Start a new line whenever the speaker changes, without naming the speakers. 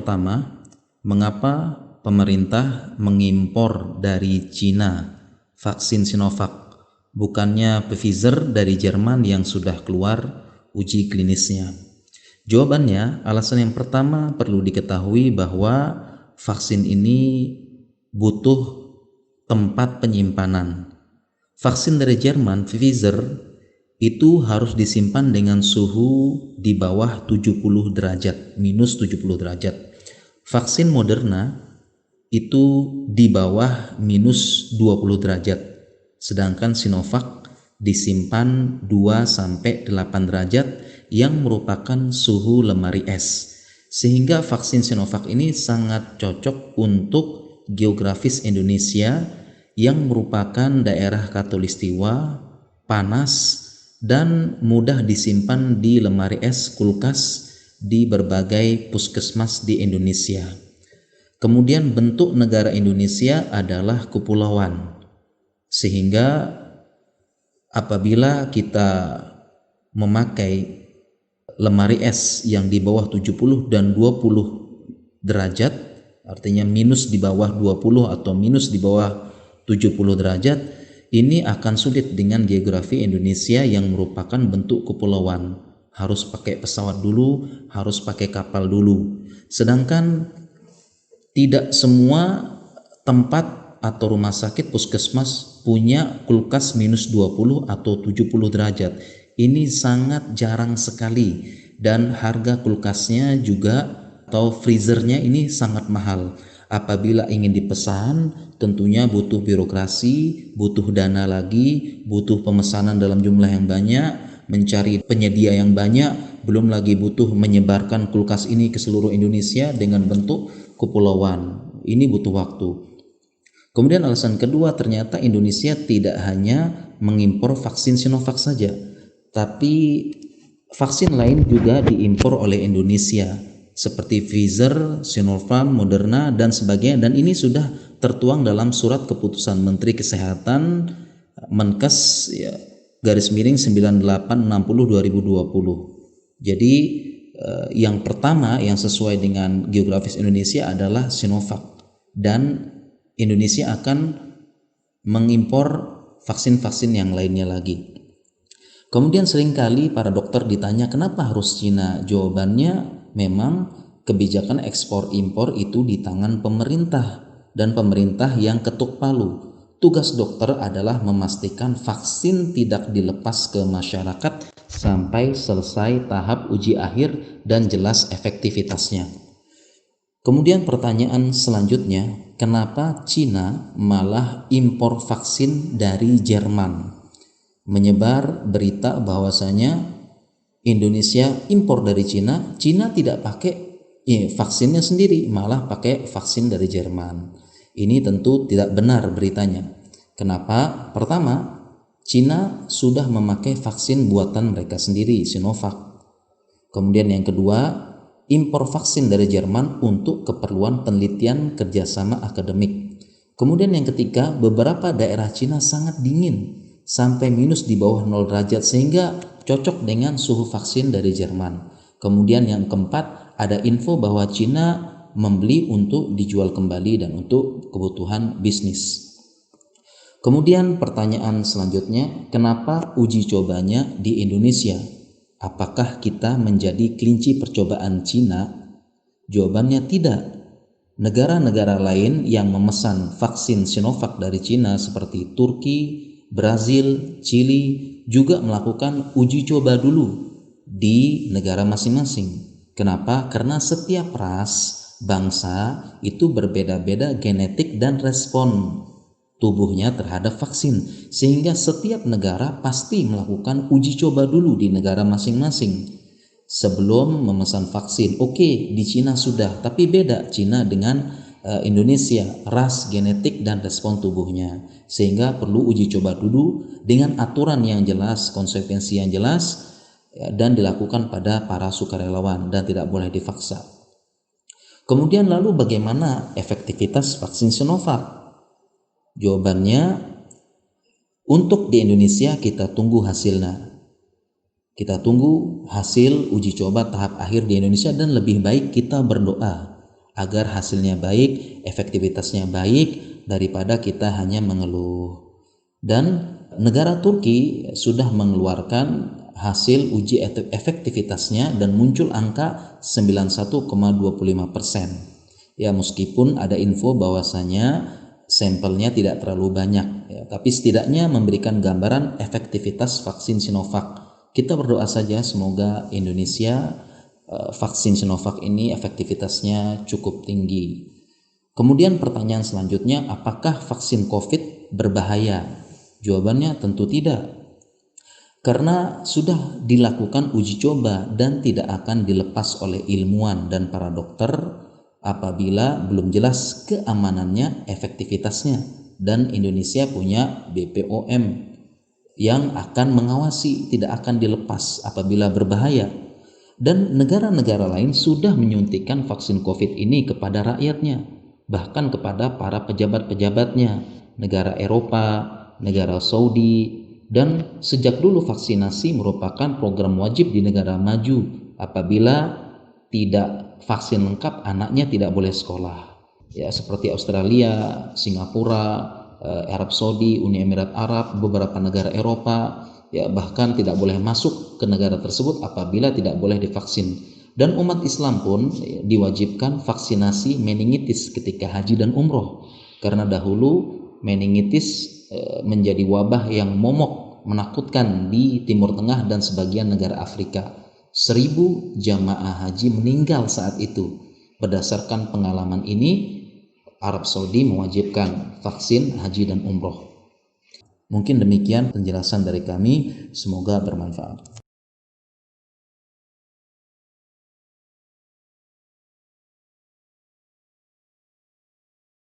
pertama, mengapa pemerintah mengimpor dari Cina vaksin Sinovac, bukannya Pfizer dari Jerman yang sudah keluar uji klinisnya? Jawabannya, alasan yang pertama perlu diketahui bahwa vaksin ini butuh tempat penyimpanan. Vaksin dari Jerman, Pfizer, itu harus disimpan dengan suhu di bawah 70 derajat, minus 70 derajat. Vaksin Moderna itu di bawah minus 20 derajat, sedangkan Sinovac disimpan 2-8 derajat yang merupakan suhu lemari es. Sehingga vaksin Sinovac ini sangat cocok untuk geografis Indonesia yang merupakan daerah khatulistiwa, panas, dan mudah disimpan di lemari es kulkas di berbagai puskesmas di Indonesia. Kemudian bentuk negara Indonesia adalah kepulauan, sehingga apabila kita memakai lemari es yang di bawah 70 dan 20 derajat, artinya minus di bawah 20 atau minus di bawah 70 derajat, ini akan sulit dengan geografi Indonesia yang merupakan bentuk kepulauan. Harus pakai pesawat dulu, harus pakai kapal dulu. Sedangkan tidak semua tempat atau rumah sakit puskesmas punya kulkas minus 20 atau 70 derajat. Ini sangat jarang sekali, dan harga kulkasnya juga atau freezernya ini sangat mahal. Apabila ingin dipesan, tentunya butuh birokrasi, butuh dana lagi, butuh pemesanan dalam jumlah yang banyak, mencari penyedia yang banyak, belum lagi butuh menyebarkan kulkas ini ke seluruh Indonesia dengan bentuk kepulauan. Ini butuh waktu. Kemudian alasan kedua, ternyata Indonesia tidak hanya mengimpor vaksin Sinovac saja, tapi vaksin lain juga diimpor oleh Indonesia, seperti Pfizer, Sinopharm, Moderna, dan sebagainya. Dan ini sudah tertuang dalam surat keputusan Menteri Kesehatan Menkes /9860/2020. Jadi yang pertama yang sesuai dengan geografis Indonesia adalah Sinovac, dan Indonesia akan mengimpor vaksin-vaksin yang lainnya lagi. Kemudian seringkali para dokter ditanya kenapa harus Cina. Jawabannya, memang kebijakan ekspor impor itu di tangan pemerintah, dan pemerintah yang ketuk palu. Tugas dokter adalah memastikan vaksin tidak dilepas ke masyarakat sampai selesai tahap uji akhir dan jelas efektivitasnya. Kemudian pertanyaan selanjutnya, kenapa Cina malah impor vaksin dari Jerman? Menyebar berita bahwasanya Indonesia impor dari Cina, Cina tidak pakai vaksinnya sendiri, malah pakai vaksin dari Jerman. Ini tentu tidak benar beritanya. Kenapa? Pertama, Cina sudah memakai vaksin buatan mereka sendiri, Sinovac. Kemudian yang kedua, impor vaksin dari Jerman untuk keperluan penelitian kerjasama akademik. Kemudian yang ketiga, beberapa daerah Cina sangat dingin, sampai minus di bawah 0 derajat, sehingga cocok dengan suhu vaksin dari Jerman. Kemudian yang keempat, ada info bahwa Cina membeli untuk dijual kembali dan untuk kebutuhan bisnis. Kemudian pertanyaan selanjutnya, kenapa uji cobanya di Indonesia? Apakah kita menjadi kelinci percobaan Cina? Jawabannya tidak. Negara-negara lain yang memesan vaksin Sinovac dari Cina seperti Turki, Brazil, Chili juga melakukan uji coba dulu di negara masing-masing. Kenapa? Karena setiap ras, bangsa itu berbeda-beda genetik dan respon tubuhnya terhadap vaksin, sehingga setiap negara pasti melakukan uji coba dulu di negara masing-masing sebelum memesan vaksin. Oke, di Cina sudah, tapi beda Cina dengan Indonesia, ras, genetik, dan respon tubuhnya, sehingga perlu uji coba dulu dengan aturan yang jelas, konsekuensi yang jelas, dan dilakukan pada para sukarelawan dan tidak boleh dipaksa. Kemudian lalu bagaimana efektivitas vaksin Sinovac? Jawabannya, untuk di Indonesia kita tunggu hasilnya. Kita tunggu hasil uji coba tahap akhir di Indonesia, dan lebih baik kita berdoa agar hasilnya baik, efektivitasnya baik, daripada kita hanya mengeluh. Dan negara Turki sudah mengeluarkan hasil uji efektivitasnya dan muncul angka 91,25%. Ya, meskipun ada info bahwasanya sampelnya tidak terlalu banyak, ya, tapi setidaknya memberikan gambaran efektivitas vaksin Sinovac. Kita berdoa saja semoga Indonesia vaksin Sinovac ini efektivitasnya cukup tinggi. Kemudian pertanyaan selanjutnya, apakah vaksin COVID berbahaya? Jawabannya tentu tidak. Karena sudah dilakukan uji coba dan tidak akan dilepas oleh ilmuwan dan para dokter apabila belum jelas keamanannya, efektivitasnya. Dan Indonesia punya BPOM yang akan mengawasi, tidak akan dilepas apabila berbahaya. Dan negara-negara lain sudah menyuntikkan vaksin COVID ini kepada rakyatnya, bahkan kepada para pejabat-pejabatnya, negara Eropa, negara Saudi. Dan sejak dulu vaksinasi merupakan program wajib di negara maju. Apabila tidak vaksin lengkap, anaknya tidak boleh sekolah. Ya, seperti Australia, Singapura, Arab Saudi, Uni Emirat Arab, beberapa negara Eropa, ya, bahkan tidak boleh masuk ke negara tersebut apabila tidak boleh divaksin. Dan umat Islam pun diwajibkan vaksinasi meningitis ketika haji dan umroh, karena dahulu meningitis menjadi wabah yang momok menakutkan di Timur Tengah dan sebagian negara Afrika. 1.000 jamaah haji meninggal saat itu. Berdasarkan pengalaman ini, Arab Saudi mewajibkan vaksin haji dan umroh. Mungkin demikian penjelasan dari kami, semoga bermanfaat.